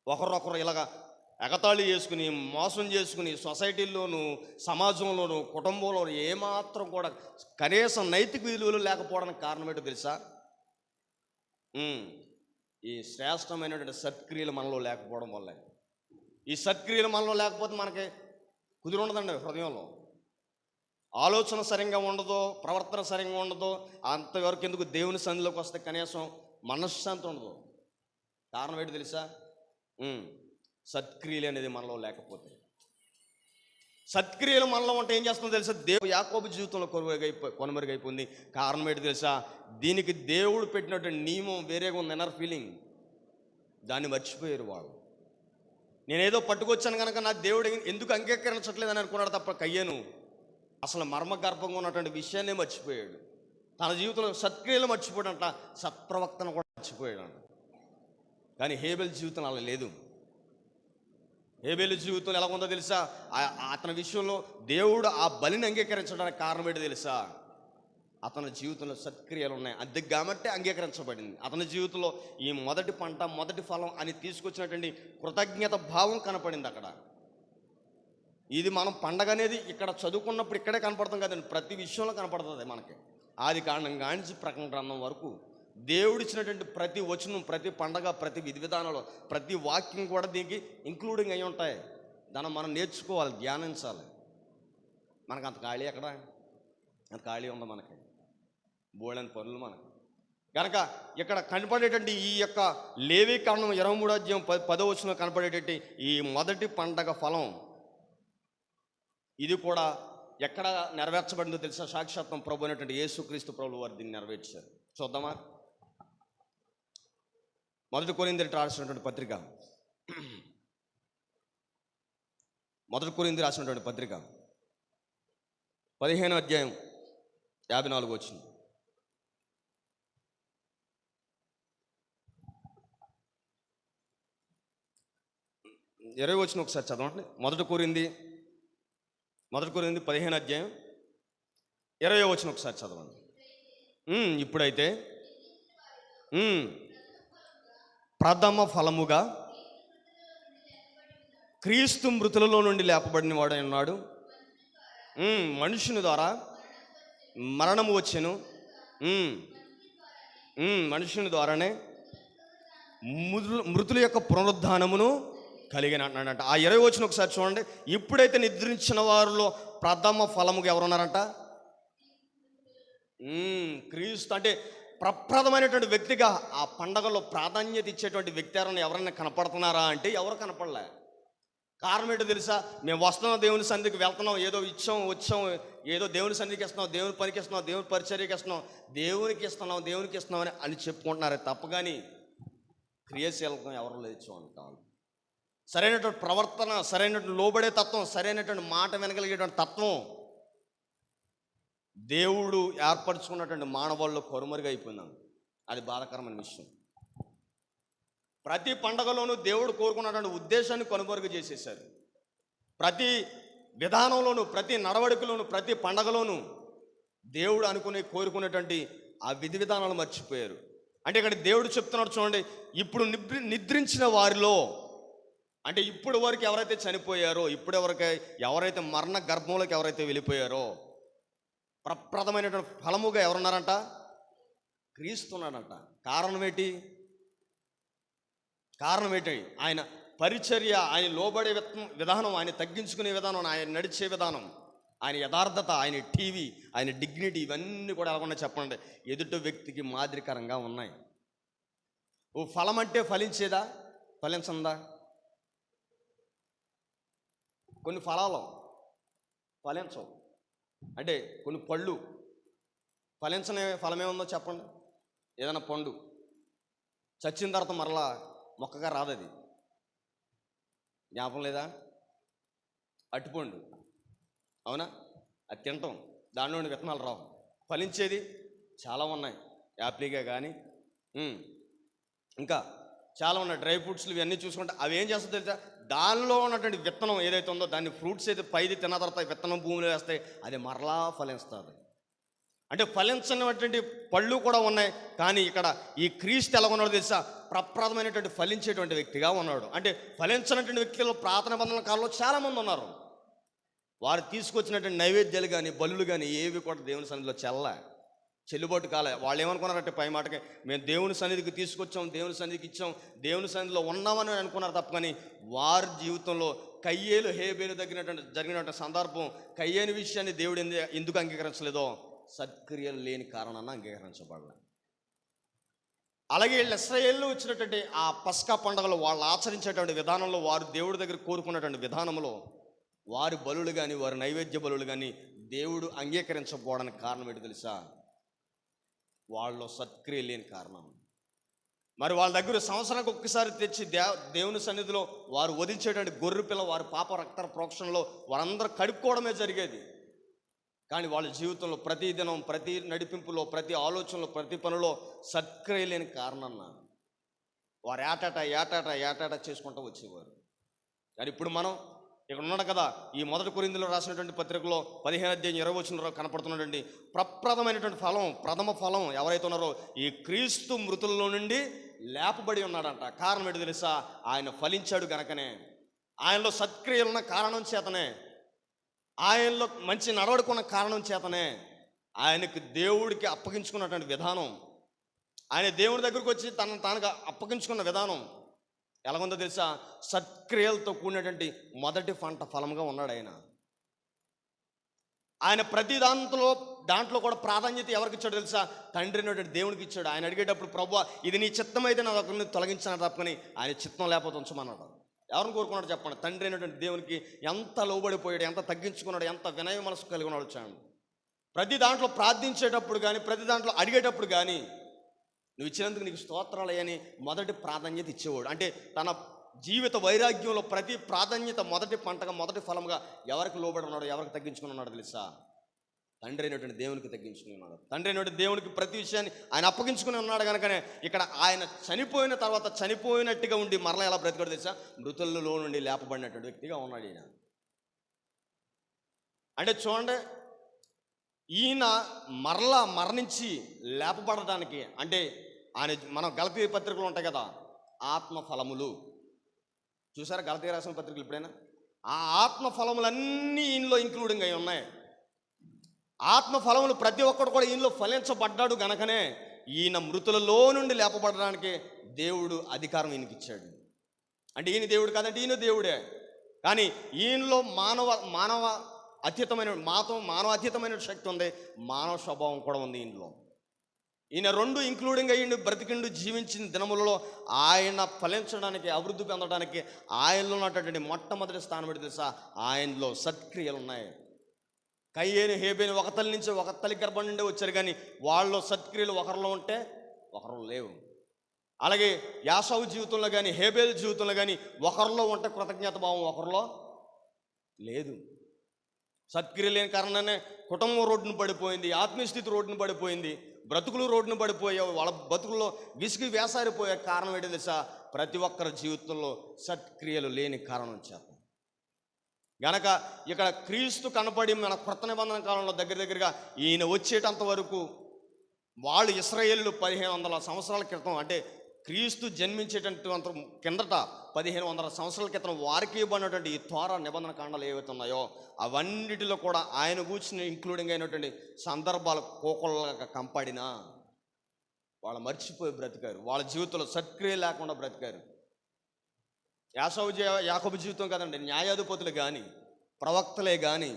ఒకరొకరు ఇలాగా ఎగతాళి చేసుకుని, మోసం చేసుకుని, సొసైటీల్లోనూ, సమాజంలోనూ, కుటుంబంలోనూ ఏమాత్రం కూడా కనీసం నైతిక విలువలు లేకపోవడానికి కారణం ఏంటో తెలుసా? ఈ శ్రేష్టమైనటువంటి సత్క్రియలు మనలో లేకపోవడం వల్లే. ఈ సత్క్రియలు మనలో లేకపోతే మనకి కుదిరి ఉండదండి. హృదయంలో ఆలోచన సరిగ్గా ఉండదు, ప్రవర్తన సరిగ్గా ఉండదు. అంతవరకు ఎందుకు దేవుని సన్నిధిలోకి వస్తే కనీసం మనశ్శాంతి ఉండదు. కారణం ఏంటి తెలుసా? సత్క్రియలు అనేది మనలో లేకపోతే. సత్క్రియలు మనలో ఉంటే ఏం చేస్తుందో తెలుసా? యాకోబు జీవితంలో కొనుమరుగైపోయింది. కారణం ఏంటి తెలుసా? దీనికి దేవుడు పెట్టినటువంటి నియమం వేరేగా ఉంది, ఇన్నర్ ఫీలింగ్. దాన్ని మర్చిపోయారు వాళ్ళు. నేనేదో పట్టుకొచ్చాను కనుక నా దేవుడు ఎందుకు అంగీకరించట్లేదని అనుకున్నాడు తప్ప, కయ్యేను అసలు మర్మగర్భంగా ఉన్నటువంటి విషయాన్నే మర్చిపోయాడు. తన జీవితంలో సత్క్రియలు మర్చిపోయాడంట, సత్ప్రవర్తన కూడా మర్చిపోయాడంట. కానీ హేబేలు జీవితం అలా లేదు. హేబేలు జీవితంలో ఎలా ఉందో తెలుసా? అతని విషయంలో దేవుడు ఆ బలిని అంగీకరించడానికి కారణం ఏంటో తెలుసా? అతని జీవితంలో సత్క్రియలు ఉన్నాయి. అది కాబట్టి అంగీకరించబడింది. అతని జీవితంలో ఈ మొదటి పంట, మొదటి ఫలం అని తీసుకొచ్చినటువంటి కృతజ్ఞత భావం కనపడింది అక్కడ. ఇది మనం పండగ అనేది ఇక్కడ చదువుకున్నప్పుడు ఇక్కడే కనపడతాం కదండి, ప్రతి విషయంలో కనపడుతుంది మనకి. ఆది కాండం కానించి ప్రకటన గ్రంథం వరకు దేవుడిచ్చినటువంటి ప్రతి వచనం, ప్రతి పండగ, ప్రతి విధి విధానంలో ప్రతి వాక్యం కూడా దీనికి ఇంక్లూడింగ్ అయి ఉంటాయి. దాన్ని మనం నేర్చుకోవాలి, ధ్యానించాలి. మనకు అంత ఖాళీ ఎక్కడ? అంత ఖాళీ ఉంది మనకి, బోళని పనులు మనకు. కనుక ఇక్కడ కనపడేటువంటి ఈ యొక్క లేవీకాండం 23వ అధ్యాయం 10వ వచనంలో కనపడేటువంటి ఈ మొదటి పండగ ఫలం, ఇది కూడా ఎక్కడ నెరవేర్చబడిందో తెలుసా? సాక్షాత్తం ప్రభు అయినటువంటి యేసుక్రీస్తు ప్రభువు వారు దీన్ని నెరవేర్చారు. చూద్దామా? 1 కొరింథీయులకు రాసినటువంటి పత్రిక, 1 కొరింథీయులకు రాసినటువంటి పత్రిక 15వ అధ్యాయం 54 వచ్చింది. 20 వచనం ఒకసారి చదవండి. మొదటి కోరింది 15 అధ్యాయం 20 వచనం ఒకసారి చదవండి. ఇప్పుడైతే ప్రథమ ఫలముగా క్రీస్తు మృతులలో నుండి లేపబడిన వాడై ఉన్నాడు. మనుషుని ద్వారా మరణము వచ్చెను, మనుషుని ద్వారానే మృతుల యొక్క పునరుద్ధానమును కలిగిన అంటున్నాడంట. ఆ 20 వచనం ఒకసారి చూడండి. ఇప్పుడైతే నిద్రించిన వారిలో ప్రథమ ఫలముగా ఎవరున్నారంట? క్రీస్తు. అంటే ప్రప్రథమైనటువంటి వ్యక్తిగా ఆ పండగలో ప్రాధాన్యత ఇచ్చేటువంటి వ్యక్తి ఎవరైనా కనపడుతున్నారా అంటే ఎవరు కనపడలే. కారణం ఏంటో తెలుసా? మేము వస్తున్నాం, దేవుని సన్నిధికి వెళ్తున్నాం, ఏదో ఇచ్చాం వచ్చాం, ఏదో దేవుని సన్నిధికి ఇస్తున్నాం, దేవుని పనికి ఇస్తున్నాం, దేవుని పరిచర్యకి ఇస్తున్నాం, దేవునికి ఇస్తున్నాం అని చెప్పుకుంటున్నారే తప్ప కానీ క్రియాశీలకం ఎవరు లేచు అంటాం. సరైనటువంటి ప్రవర్తన, సరైనటువంటి లోబడే తత్వం, సరైనటువంటి మాట వినగలిగేటువంటి తత్వం దేవుడు ఏర్పరచుకున్నటువంటి మానవాళ్ళు కొరుమరుగా అయిపోయిందాం. అది బాధాకరమైన విషయం. ప్రతి పండగలోనూ దేవుడు కోరుకున్నటువంటి ఉద్దేశాన్ని కనుమరుగు చేసేసారు. ప్రతి విధానంలోనూ, ప్రతి నడవడికలోనూ, ప్రతి పండగలోనూ దేవుడు కోరుకునేటువంటి ఆ విధి విధానాలు మర్చిపోయారు. అంటే ఇక్కడ దేవుడు చెప్తున్నాడు చూడండి, ఇప్పుడు నిద్రించిన వారిలో, అంటే ఇప్పుడు వరకు ఎవరైతే చనిపోయారో, ఎవరైతే మరణ గర్భంలోకి ఎవరైతే వెళ్ళిపోయారో ప్రప్రథమైనటువంటి ఫలముగా ఎవరున్నారంట? క్రీస్తున్నాడంట. కారణం ఏంటి? ఆయన పరిచర్య, ఆయన లోబడే విధానం, ఆయన తగ్గించుకునే విధానం, ఆయన నడిచే విధానం, ఆయన యథార్థత, ఆయన టీవీ, ఆయన డిగ్నిటీ, ఇవన్నీ కూడా ఎలాగొన్నా చెప్పండి, ఎదుటి వ్యక్తికి మాదిరికరంగా ఉన్నాయి. ఓ ఫలం అంటే ఫలించేదా? ఫలించందా? కొన్ని ఫలాలు ఫలించవు. అంటే కొన్ని పళ్ళు ఫలించని ఫలమేముందో చెప్పండి. ఏదైనా పండు చచ్చిన తర్వాత మరలా మొక్కగా రాదది. జ్ఞాపకం లేదా? అట్టుపండు, అవునా? అది తింటాం, దానిలో విత్తనాలు రావు. ఫలించేది చాలా ఉన్నాయి. యాప్లీగా కానీ ఇంకా చాలా ఉన్నాయి. డ్రై ఫ్రూట్స్లు ఇవన్నీ చూసుకుంటే అవి ఏం చేస్తుందో తెలుసా? దానిలో ఉన్నటువంటి విత్తనం ఏదైతే ఉందో దాన్ని ఫ్రూట్స్ అయితే పైది తిన్న తర్వాత విత్తనం భూమిలో వేస్తే అది మరలా ఫలిస్తుంది. అంటే ఫలించినటువంటి పళ్ళు కూడా ఉన్నాయి. కానీ ఇక్కడ ఈ క్రీస్తు ఎలా ఉన్నాడో తెలుసా? ప్రప్రథమైనటువంటి ఫలించేటువంటి వ్యక్తిగా ఉన్నాడు. అంటే ఫలించినటువంటి వ్యక్తులు ప్రార్థన బంధన కాలంలో చాలామంది ఉన్నారు. వారు తీసుకొచ్చినటువంటి నైవేద్యాలు కానీ బలులు కానీ ఏవి కూడా దేవుని సన్నిధిలో చెల్లుబాటు కాలే. వాళ్ళు ఏమనుకున్నారంటే పై మాటకి మేము దేవుని సన్నిధికి తీసుకొచ్చాం, దేవుని సన్నిధికి ఇచ్చాం, దేవుని సన్నిధిలో ఉన్నామని అనుకున్నారు తప్ప కానీ వారి జీవితంలో కయ్యేలు హేబేలు జరిగినటువంటి సందర్భం, కయ్యేని విషయాన్ని దేవుడు ఎందుకు అంగీకరించలేదో సత్క్రియలు లేని కారణాన్ని అంగీకరించబడలే. అలాగే ఇశ్రాయేలు వచ్చినటువంటి ఆ పస్కా పండుగలో వాళ్ళు ఆచరించేటువంటి విధానంలో, వారు దేవుడి దగ్గర కోరుకున్నటువంటి విధానంలో వారి బలులు కానీ, వారి నైవేద్య బలులు కానీ దేవుడు అంగీకరించకపోవడానికి కారణం ఏంటి తెలుసా? వాళ్ళలో సత్క్రియ లేని కారణం. మరి వాళ్ళ దగ్గర సంవత్సరానికి ఒక్కసారి తెచ్చి దేవుని సన్నిధిలో వారు వధించేటువంటి గొర్రె పిల్ల, వారి పాప రక్త ప్రోక్షణలో వారందరూ కడుక్కోవడమే జరిగేది. కానీ వాళ్ళ జీవితంలో ప్రతి దినం, ప్రతి నడిపింపులో, ప్రతి ఆలోచనలో, ప్రతి పనిలో సత్క్రియ లేని కారణాన్న వారు ఏటాట చేసుకుంటూ వచ్చేవారు. కానీ ఇప్పుడు మనం ఇక్కడ ఉన్నాడు కదా, ఈ మొదటి కొరింథీయులకు రాసినటువంటి పత్రికలో 15 అధ్యాయం 20 వచనంలో కనపడుతున్నటువంటి ప్రప్రథమైనటువంటి ఫలం, ప్రథమ ఫలం ఎవరైతే ఉన్నారో ఈ క్రీస్తు మృతుల్లో నుండి లేపబడి ఉన్నాడంట. కారణం ఏంటి తెలుసా? ఆయన ఫలించాడు గనకనే, ఆయనలో సత్క్రియలున్న కారణం చేతనే, ఆయనలో మంచి నడవడుకున్న కారణం చేతనే, ఆయనకు దేవుడికి అప్పగించుకున్నటువంటి విధానం, ఆయన దేవుడి దగ్గరకు వచ్చి తానుగా అప్పగించుకున్న విధానం ఎలాగుందో తెలుసా? సత్క్రియలతో కూడినటువంటి మొదటి ఫలంగా ఉన్నాడు ఆయన ప్రతి దాంట్లో కూడా ప్రాధాన్యత ఎవరికి ఇచ్చాడు తెలుసా? తండ్రి అనేటువంటి దేవునికి ఇచ్చాడు. ఆయన అడిగేటప్పుడు ప్రభువా ఇది నీ చిత్తం అయితే నా దగ్గర తొలగించాను తప్పని ఆయన చిత్తం లేకపోతే ఉంచమన్నాడు. ఎవరిని కోరుకున్నాడు చెప్పండి? తండ్రి అయినటువంటి దేవునికి ఎంత లోబడిపోయాడు, ఎంత తగ్గించుకున్నాడు, ఎంత వినయ మనసు కలిగి ఉన్నాడు. వచ్చాడు ప్రతి దాంట్లో ప్రార్థించేటప్పుడు కానీ, ప్రతి దాంట్లో అడిగేటప్పుడు కానీ నువ్వు ఇచ్చినందుకు నీకు స్తోత్రాలయ్యని మొదటి ప్రాధాన్యత ఇచ్చేవాడు. అంటే తన జీవిత వైరాగ్యంలో ప్రతి ప్రాధాన్యత మొదటి పంటగా, మొదటి ఫలంగా ఎవరికి లోబడి ఉన్నాడో, ఎవరికి తగ్గించుకుని ఉన్నాడో తెలుసా? తండ్రి అయినటువంటి దేవునికి తగ్గించుకుని ఉన్నాడు. తండ్రి అయినటువంటి దేవునికి ప్రతి విషయాన్ని ఆయన అప్పగించుకుని ఉన్నాడు కనుకనే ఇక్కడ ఆయన చనిపోయిన తర్వాత చనిపోయినట్టుగా ఉండి మరలా ఎలా బ్రతికాడు తెలుసా? మృతులలో నుండి లేపబడినటువంటి వ్యక్తిగా ఉన్నాడు ఈయన. అంటే చూడండి, ఈయన మరలా మరణించి లేపబడడానికి అంటే ఆయన మనం గలతీ పత్రికలు ఉంటాయి కదా, ఆత్మ ఫలములు చూసారా? గలతీ రాసిన పత్రికలు ఎప్పుడైనా ఆ ఆత్మ ఫలములన్నీ ఈయనలో ఇంక్లూడింగ్ అయి ఉన్నాయి. ఆత్మ ఫలములు ప్రతి ఒక్కడు కూడా ఈయనలో ఫలించబడ్డాడు గనకనే ఈయన మృతులలో నుండి లేపబడడానికి దేవుడు అధికారం ఈయనకి ఇచ్చాడు. అంటే ఈయన దేవుడు కాదంటే ఈయన దేవుడే, కానీ ఈయనలో మానవ అతీతమైన శక్తి ఉంది, మానవ స్వభావం కూడా ఉంది ఈయనలో. ఈయన రెండు ఇంక్లూడింగ్ అయ్యిండు, బ్రతికిండు, జీవించిన దినములలో ఆయన ఫలించడానికి, అభివృద్ధి పొందడానికి ఆయనలో ఉన్నటువంటి మొట్టమొదటి స్థానం పెట్టి తెలుసా? ఆయనలో సత్క్రియలు ఉన్నాయి. కయ్యేను హేబేను ఒక తల్లి నుంచి ఒక తల్లి గర్భం నుండి వచ్చారు, కానీ వాళ్ళలో సత్క్రియలు ఒకరిలో ఉంటే ఒకరిలో లేవు. అలాగే యాసావు జీవితంలో కానీ హేబేలు జీవితంలో కానీ ఒకరిలో ఉంటే కృతజ్ఞత భావం ఒకరిలో లేదు. సత్క్రియ లేని కారణానే కుటుంబం రోడ్డును పడిపోయింది, ఆత్మీయ స్థితి రోడ్డును పడిపోయింది, బ్రతుకులు రోడ్డును పడిపోయావు, వాళ్ళ బతుకుల్లో విసిగి వేసారిపోయే కారణం ఏంటి తెలుసా? ప్రతి ఒక్కరి జీవితంలో సత్క్రియలు లేని కారణం చేత గనక ఇక్కడ క్రీస్తు కనపడి మన కొత్త నిబంధన కాలంలో దగ్గరగా ఈయన వచ్చేటంత వరకు వాళ్ళు ఇశ్రాయేలు 1500 సంవత్సరాల క్రితం, అంటే క్రీస్తు జన్మించేటంత కిందట 1500 సంవత్సరాల క్రితం వారికి ఇవ్వనటువంటి ఈ తోరా నిబంధన కాండాలు ఏవైతే ఉన్నాయో అవన్నిటిలో కూడా ఆయన కూర్చుని ఇంక్లూడింగ్ అయినటువంటి సందర్భాలు కోకొల్లగా కంపడినా వాళ్ళు మర్చిపోయి బ్రతికారు. వాళ్ళ జీవితంలో సత్క్రియ లేకుండా బ్రతికారు. యాకోబు జీవితం కదండి, న్యాయాధిపతులు కానీ ప్రవక్తలే కానీ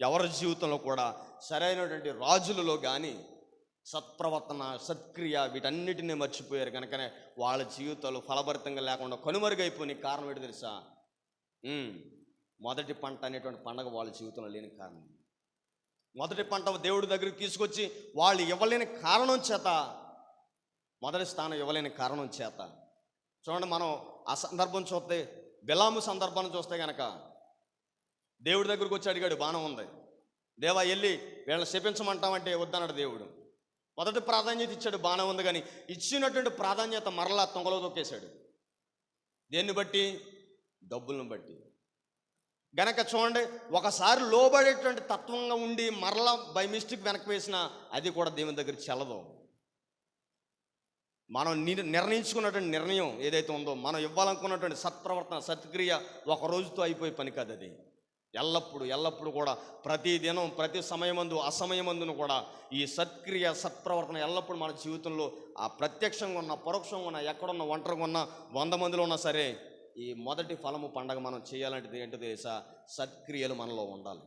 ఎవరి జీవితంలో కూడా సరైనటువంటి రాజులలో కానీ సత్ప్రవర్తన, సత్క్రియ వీటన్నిటినీ మర్చిపోయారు కనుకనే వాళ్ళ జీవితాలు ఫలభరితంగా లేకుండా కనుమరుగైపోయిన కారణం ఏంటి తెలుసా? మొదటి పంట అనేటువంటి పండగ వాళ్ళ జీవితంలో లేని కారణం. మొదటి పంట దేవుడి దగ్గరికి తీసుకొచ్చి వాళ్ళు ఇవ్వలేని కారణం చేత, మొదటి స్థానం ఇవ్వలేని కారణం చేత చూడండి, మనం ఆ సందర్భం చూస్తే బిలాము సందర్భాన్ని చూస్తే కనుక దేవుడి దగ్గరికి వచ్చి అడిగాడు, బాణం ఉంది, దేవా వెళ్ళి వీళ్ళని శపించమంటామంటే వద్దన్నాడు దేవుడు. మొదటి ప్రాధాన్యత ఇచ్చాడు, బాణం ఉంది, కానీ ఇచ్చినటువంటి ప్రాధాన్యత మరలా తొంగలో తొక్కేశాడు. దేన్ని బట్టి? డబ్బులను బట్టి. గనక చూడండి, ఒకసారి లోబడేటువంటి తత్వంగా ఉండి మరలా బై మిస్టేక్ వెనక్కి వేసిన అది కూడా దేవుని దగ్గర చెల్లదు. మనం నిర్ణయించుకున్నటువంటి నిర్ణయం ఏదైతే ఉందో, మనం ఇవ్వాలనుకున్నటువంటి సత్ప్రవర్తన, సత్క్రియ ఒక రోజుతో అయిపోయే పని కాదు. అది ఎల్లప్పుడు కూడా ప్రతి దినం, ప్రతి సమయమందు అసమయమందును కూడా ఈ సత్క్రియ, సత్ప్రవర్తన ఎల్లప్పుడు మన జీవితంలో ఆ ప్రత్యక్షంగా ఉన్న, పరోక్షంగా ఉన్న, ఎక్కడున్న, ఒంటరిగా ఉన్న, 100 మందిలో ఉన్నా సరే ఈ మొదటి ఫలము పండగ మనం చేయాలంటే ఏంటో తెలుసా? సత్క్రియలు మనలో ఉండాలి.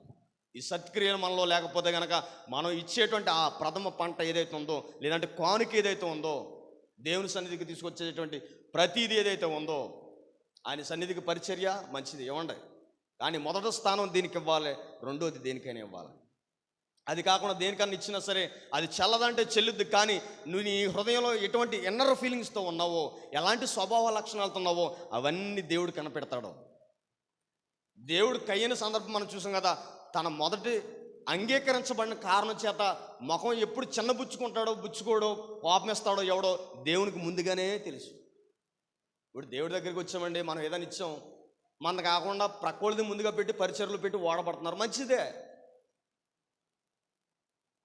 ఈ సత్క్రియలు మనలో లేకపోతే కనుక మనం ఇచ్చేటువంటి ఆ ప్రథమ పంట ఏదైతే ఉందో, లేదంటే కానుక ఏదైతే ఉందో, దేవుని సన్నిధికి తీసుకొచ్చేటువంటి ప్రతిదీ ఏదైతే ఉందో, ఆయన సన్నిధికి పరిచర్య మంచిది ఇవ్వండి, కానీ మొదటి స్థానం దీనికి ఇవ్వాలి, రెండోది దేనికైనా ఇవ్వాలి. అది కాకుండా దేనికన్నా ఇచ్చినా సరే అది చల్లదంటే చెల్లుద్ది, కానీ నువ్వు నీ హృదయంలో ఎటువంటి ఇన్నర్ ఫీలింగ్స్తో ఉన్నావో, ఎలాంటి స్వభావ లక్షణాలతో ఉన్నావో అవన్నీ దేవుడు కనిపెడతాడు. దేవుడు కయ్యని సందర్భం మనం చూసాం కదా, తన మొదటి అంగీకరించబడిన కారణం చేత ముఖం ఎప్పుడు చిన్నబుచ్చుకుంటాడో, బుచ్చుకోడో, కోపమిస్తాడో ఎవడో దేవునికి ముందుగానే తెలుసు. ఇప్పుడు దేవుడి దగ్గరికి వచ్చామండి, మనం ఏదైనా ఇచ్చాం, మన కాకుండా ప్రక్కోళ్ళది ముందుగా పెట్టి పరిచర్లు పెట్టి ఓడబడుతున్నారు, మంచిదే.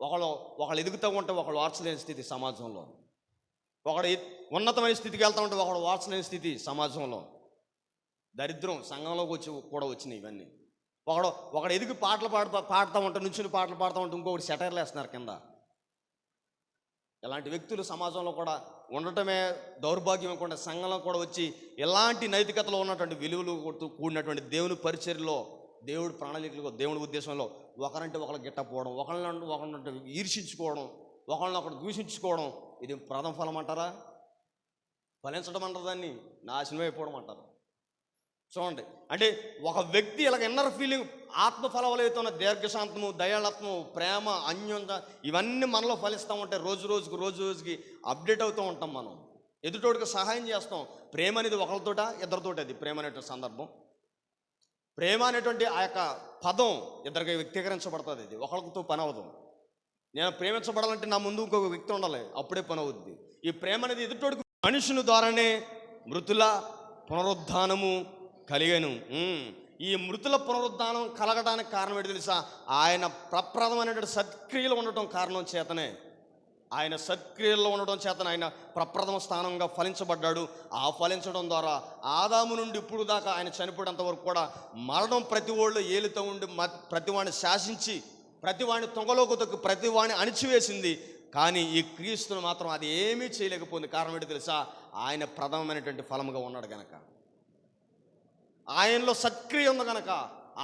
ఒకళ్ళు ఎదుగుతూ ఉంటే ఒకళ్ళు వార్చలేని స్థితి సమాజంలో, ఒకడు ఉన్నతమైన స్థితికి వెళ్తూ ఉంటే ఒకడు వార్చలేని స్థితి సమాజంలో. దరిద్రం సంఘంలోకి వచ్చి కూడా వచ్చినాయి ఇవన్నీ. ఒకడు ఎదిగి పాడుతూ ఉంటాడు, నుంచుని పాటలు పాడుతూ ఉంటే ఇంకొకటి సెటైర్లు వేస్తున్నారు కింద. ఇలాంటి వ్యక్తులు సమాజంలో కూడా ఉండటమే దౌర్భాగ్యం అనుకుంటే, సంఘంలో కూడా వచ్చి ఎలాంటి నైతికతలో ఉన్నటువంటి విలువలు కూడినటువంటి దేవుని పరిచర్యలో, దేవుడి ప్రణాళికలో, దేవుడి ఉద్దేశంలో ఒకరంటే ఒకరు గిట్టపోవడం, ఒకరినంటే ఈర్షించుకోవడం, ఒకరినొకరు దూషించుకోవడం, ఇది ప్రథమ ఫలం అంటారా? ఫలించడం అంటారు, దాన్ని నాశనం అయిపోవడం అంటారు. చూడండి, అంటే ఒక వ్యక్తి ఇలాగ ఇన్నర్ ఫీలింగ్, ఆత్మఫలం ఉన్న దీర్ఘశాంతము, దయాళత్వము, ప్రేమ, అన్యోన్యత ఇవన్నీ మనలో ఫలిస్తూ ఉంటాయి. రోజు రోజుకి అప్డేట్ అవుతూ ఉంటాం. మనం ఎదుటోడికి సహాయం చేస్తాం. ప్రేమ అనేది ఒకరితోట, ఇద్దరితోటి. అది ప్రేమ అనే సందర్భం. ప్రేమ అనేటువంటి ఆ యొక్క పదం ఇద్దరికి వ్యక్తీకరించబడుతుంది. ఇది ఒకరితో పని అవ్వదు. నేను ప్రేమించబడాలంటే నా ముందు ఇంకొక వ్యక్తి ఉండాలి, అప్పుడే పని అవుద్ది. ఈ ప్రేమ అనేది ఎదుటోడికి మనుషుని ద్వారానే మృతుల పునరుద్ధానము కలిగను. ఈ మృతుల పునరుద్ధానం కలగడానికి కారణం ఏంటి తెలుసా? ఆయన ప్రప్రథమైనటువంటి సత్క్రియలు ఉండటం కారణం చేతనే, ఆయన సత్క్రియల్లో ఉండడం చేతనే ఆయన ప్రప్రథమ స్థానంగా ఫలించబడ్డాడు. ఆ ఫలించడం ద్వారా ఆదాము నుండి ఇప్పుడు దాకా ఆయన చనిపోయేంత వరకు కూడా మరణం ప్రతి ఒళ్ళు ఏలుతూ ఉండి ప్రతివాడిని శాసించి ప్రతివాడిని తొంగలోకి తొక్కి ప్రతివాడిని అణిచివేసింది. కానీ ఈ క్రీస్తును మాత్రం అది ఏమీ చేయలేకపోయింది. కారణం ఏంటి తెలుసా? ఆయన ప్రథమమైనటువంటి ఫలముగా ఉన్నాడు గనక, ఆయనలో సత్క్రియ ఉంది గనక,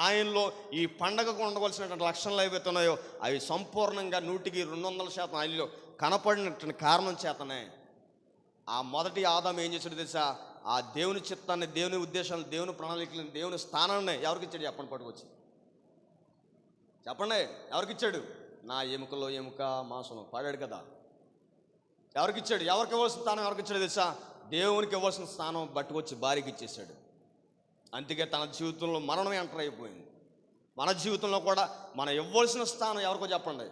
ఆయనలో ఈ పండగకు ఉండవలసినటువంటి లక్షణాలు ఏవైతే ఉన్నాయో అవి సంపూర్ణంగా 100% ఆయనలో కనపడినటువంటి కారణం చేతనే ఆ మొదటి ఆదాము ఏం చేశాడు తెలుసా? ఆ దేవుని చిత్తాన్ని, దేవుని ఉద్దేశాలను, దేవుని ప్రణాళికలను, దేవుని స్థానాన్ని ఎవరికి ఇచ్చాడు చెప్పండి? పట్టుకొచ్చి చెప్పండి, ఎవరికి ఇచ్చాడు? నా ఎముకలో ఎముక మాంసం పాడాడు కదా. ఎవరికి ఇచ్చాడు? ఎవరికి ఇవ్వాల్సిన స్థానం ఎవరికి ఇచ్చాడు తెలుసా? దేవునికి ఇవ్వాల్సిన స్థానం పట్టుకొచ్చి భార్యకి ఇచ్చేసాడు. అందుకే తన జీవితంలో మరణం ఎంటర్ అయిపోయింది. మన జీవితంలో కూడా మనం ఇవ్వాల్సిన స్థానం ఎవరికో చెప్పండి?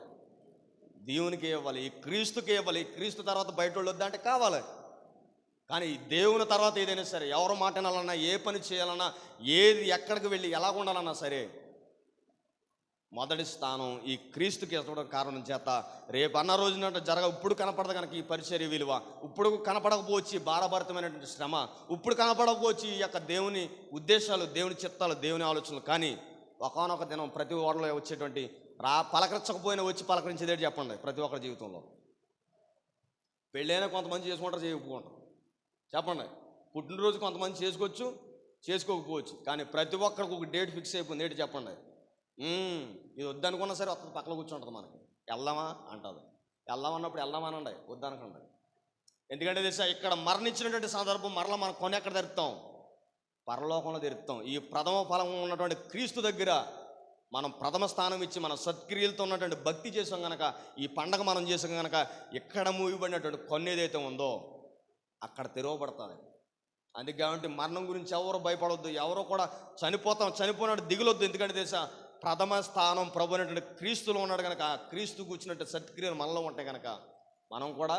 దేవునికి ఇవ్వాలి, ఈ క్రీస్తుకి ఇవ్వాలి. ఈ క్రీస్తు తర్వాత బయట వాళ్ళు వద్దంటే కావాలి. కానీ దేవుని తర్వాత ఏదైనా సరే, ఎవరు మాట వినాలన్నా, ఏ పని చేయాలన్నా, ఏది ఎక్కడికి వెళ్ళి ఎలా ఉండాలన్నా సరే, మొదటి స్థానం ఈ క్రీస్తుకి ఇవ్వడం కారణం చేత రేపు అన్న రోజున ఇప్పుడు కనపడదు కనుక ఈ పరిచర్య విలువ, ఇప్పుడు కనపడకపోవచ్చు భారభరితమైనటువంటి శ్రమ, ఇప్పుడు కనపడకపోవచ్చు ఈ యొక్క దేవుని ఉద్దేశాలు, దేవుని చిత్తాలు, దేవుని ఆలోచనలు. కానీ ఒకనొక దినం ప్రతి వారిలో వచ్చేటువంటి పలకరించకపోయినా వచ్చి పలకరించేదేంటి చెప్పండి? ప్రతి ఒక్కరి జీవితంలో పెళ్ళైనా కొంతమంది చేసుకుంటారు, చేయకపోకుంటారు. చెప్పండి, పుట్టినరోజు కొంతమంది చేసుకోవచ్చు, చేసుకోకపోవచ్చు. కానీ ప్రతి ఒక్కరికి ఒక డేట్ ఫిక్స్ అయిపోయింది. ఏంటి చెప్పండి? ఇది వద్దనుకున్నా సరే వస్తుంది, పక్కన కూర్చుంటుంది. మనకి వెళ్దామా అంటుంది. వెళ్దామన్నప్పుడు వెళ్దామనండి, వద్దనకండి. ఎందుకంటే తెలుసా, ఇక్కడ మరణించినటువంటి సందర్భం మరలా మనం కొని ఎక్కడ తెరుతాం? పరలోకంలో తెరుతాం. ఈ ప్రథమ ఫలం ఉన్నటువంటి క్రీస్తు దగ్గర మనం ప్రథమ స్థానం ఇచ్చి మన సత్క్రియలతో ఉన్నటువంటి భక్తి చేసాం కనుక, ఈ పండగ మనం చేసాం కనుక, ఇక్కడ మూయబడినటువంటి కొన్ని ఏదైతే ఉందో అక్కడ తెరవబడతాయి. అందుకే కాబట్టి మరణం గురించి ఎవరు భయపడవద్దు, ఎవరో కూడా చనిపోయినట్టు దిగులొద్దు. ఎందుకంటే తెలుసా, ప్రథమ స్థానం ప్రభు అనేటువంటి క్రీస్తులో ఉన్నాడు కనుక, క్రీస్తు కూర్చున్నట్టు సత్క్రియలు మనలో ఉంటాయి కనుక మనం కూడా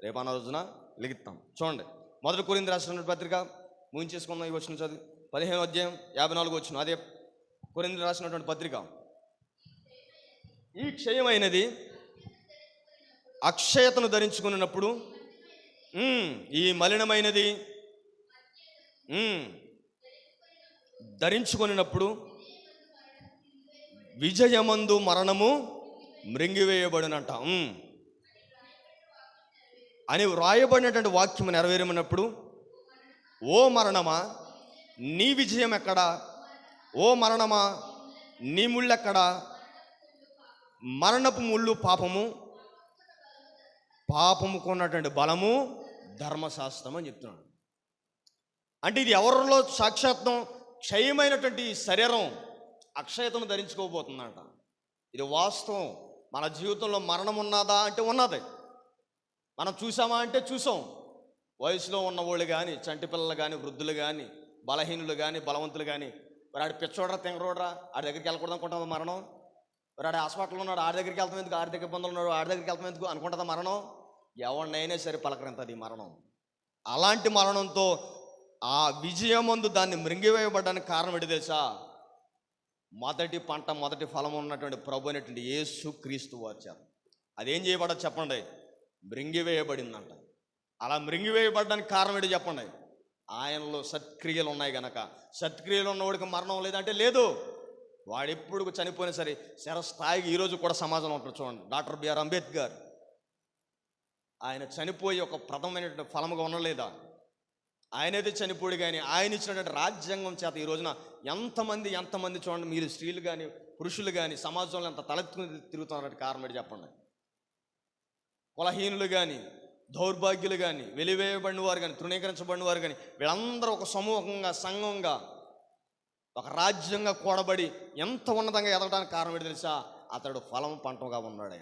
రేపన్న రోజున లిగిస్తాం. చూడండి, 1 కొరింథీ రాసిన పత్రిక ముగించేసుకుందాం. ఈ వచ్చిన చదివి 15వ అధ్యాయం 54 వచ్చిన, అదే కొరింథీ రాసినటువంటి పత్రిక. ఈ క్షయమైనది అక్షయతను ధరించుకున్నప్పుడు, ఈ మలినమైనది ధరించుకొనినప్పుడు విజయమందు మరణము మృంగివేయబడినట్ట అని వ్రాయబడినటువంటి వాక్యము నెరవేరమన్నప్పుడు, ఓ మరణమా నీ విజయం ఎక్కడా? ఓ మరణమా నీ ముళ్ళెక్కడా? మరణపు ముళ్ళు పాపము, పాపముకున్నటువంటి బలము ధర్మశాస్త్రం అని చెప్తున్నాడు. అంటే ఇది ఎవరిలో సాక్షాత్తం? క్షయమైనటువంటి శరీరం అక్షయతను ధరించుకోబోతుందంట. ఇది వాస్తవం. మన జీవితంలో మరణం ఉన్నదా అంటే ఉన్నది. మనం చూసామా అంటే చూసాం. వయసులో ఉన్నవాళ్ళు కానీ, చంటి పిల్లలు కానీ, వృద్ధులు కానీ, బలహీనులు కానీ, బలవంతులు కానీ, మరి ఆడు పిచ్చోడరా, తెంగరోడరా, ఆడి దగ్గరికి వెళ్ళకూడదు అనుకుంటుందా మరణం? మరి ఆడ హాస్పిటల్లో ఉన్నాడు, ఆడి దగ్గరికి వెళ్తాం ఎందుకు? ఆడి దగ్గర ఇబ్బందులు ఉన్నాడు, ఆడి దగ్గరికి వెళ్తాం ఎందుకు అనుకుంటుందా మరణం? ఎవరినైనా సరే పలకరింతది మరణం. అలాంటి మరణంతో ఆ విజయమందు దాన్ని మృంగివేయబడ్డానికి కారణం ఏంటి తెలుసా? మొదటి పంట, మొదటి ఫలం ఉన్నటువంటి ప్రభు అనేటువంటి యేసు క్రీస్తు వచ్చారు. అదేం చేయబడదు చెప్పండి? మృంగివేయబడిందంట. అలా మృంగివేయబడడానికి కారణం ఏంటి చెప్పండి? ఆయనలో సత్క్రియలు ఉన్నాయి గనక. సత్క్రియలు ఉన్నవాడికి మరణం లేదంటే లేదు. వాడు ఎప్పుడు చనిపోయినా సరే శరస్థాయికి ఈరోజు కూడా సమాజంలో ఉంటారు. చూడండి, డాక్టర్ బిఆర్ అంబేద్కర్ ఆయన చనిపోయి ఒక ప్రథమమైనటువంటి ఫలముగా ఉండలేదా? ఆయనైతే చనిపోడు. కానీ ఆయన ఇచ్చినటువంటి రాజ్యాంగం చేత ఈ రోజున ఎంతమంది చూడండి, మీరు స్త్రీలు కానీ పురుషులు కానీ సమాజంలో ఎంత తలెత్తుకుని తిరుగుతున్నటువంటి కారణం ఏంటి చెప్పండి? కులహీనులు కానీ, దౌర్భాగ్యులు కానీ, వెలివేయబడిన వారు కానీ, తృణీకరించబడిన వారు కానీ, వీళ్ళందరూ ఒక సమూహంగా, సంఘంగా, ఒక రాజ్యంగా కూడబడి ఎంత ఉన్నతంగా ఎదగడానికి కారణం ఏంటి తెలుసా? అతడు ఫలం పంటగా ఉన్నాడు.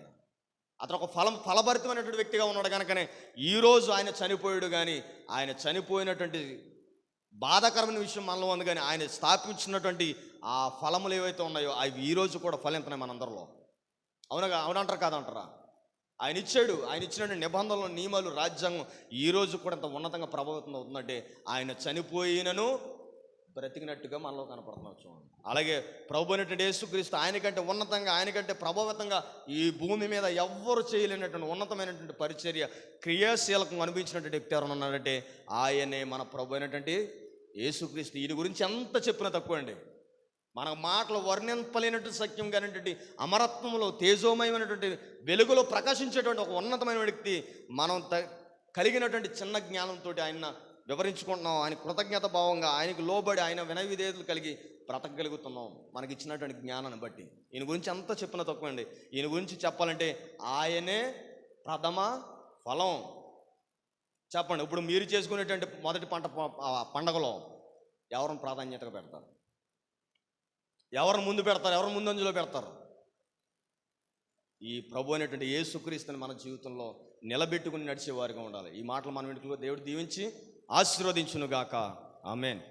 అతను ఒక ఫలభరితమైనటువంటి వ్యక్తిగా ఉన్నాడు కనుకనే ఈరోజు ఆయన చనిపోయాడు. కానీ ఆయన చనిపోయినటువంటి బాధాకరమైన విషయం మనలో ఉంది, కానీ ఆయన స్థాపించినటువంటి ఆ ఫలములు ఏవైతే ఉన్నాయో అవి ఈరోజు కూడా ఫలిస్తున్నాయి మనందరిలో. అవునంటారా కాదంటారా? ఆయన ఇచ్చినటువంటి నిబంధనలు, నియమాలు, రాజ్యాంగం ఈరోజు కూడా ఇంత ఉన్నతంగా ప్రభావితం అవుతుందంటే ఆయన చనిపోయినను బ్రతికినట్టుగా మనలో కనపడుతున్నాం. చూడండి. అలాగే ప్రభు అయినటువంటి యేసుక్రీస్తు ఆయనకంటే ఉన్నతంగా, ఆయనకంటే ప్రభావితంగా ఈ భూమి మీద ఎవ్వరు చేయలేనటువంటి ఉన్నతమైనటువంటి పరిచర్య, క్రియాశీలకం అనిపించినటువంటి వ్యక్తి ఎవరైనా ఉన్నారంటే ఆయనే మన ప్రభు అయినటువంటి యేసుక్రీస్తు. ఈయన గురించి ఎంత చెప్పినా తక్కువ అండి. మన మాటలు వర్ణింపలేనటువంటి సత్యం కానిటువంటి అమరత్వంలో తేజోమయమైనటువంటి వెలుగులో ప్రకాశించేటువంటి ఒక ఉన్నతమైన వ్యక్తి మనం కలిగినటువంటి చిన్న జ్ఞానంతో ఆయన వివరించుకుంటున్నాం. ఆయన కృతజ్ఞత భావంగా ఆయనకు లోబడి ఆయన వినయ విధేయతలు కలిగి బ్రతకగలుగుతున్నాం మనకి ఇచ్చినటువంటి జ్ఞానాన్ని బట్టి. ఈయన గురించి అంతా చెప్పిన తక్కువ అండి. ఈయన గురించి చెప్పాలంటే ఆయనే ప్రథమ ఫలం. చెప్పండి, ఇప్పుడు మీరు చేసుకునేటువంటి మొదటి పండగలో ఎవరిని ప్రాధాన్యతగా పెడతారు? ఎవరిని ముందు పెడతారు? ఎవరిని ముందంజలో పెడతారు? ఈ ప్రభు అయినటువంటి యేసుక్రీస్తుని మన జీవితంలో నిలబెట్టుకుని నడిచేవారిగా ఉండాలి. ఈ మాటలు మన ఇంటిలో దేవుడు దీవించి ఆశీర్వదించునుగాక. ఆమేన్.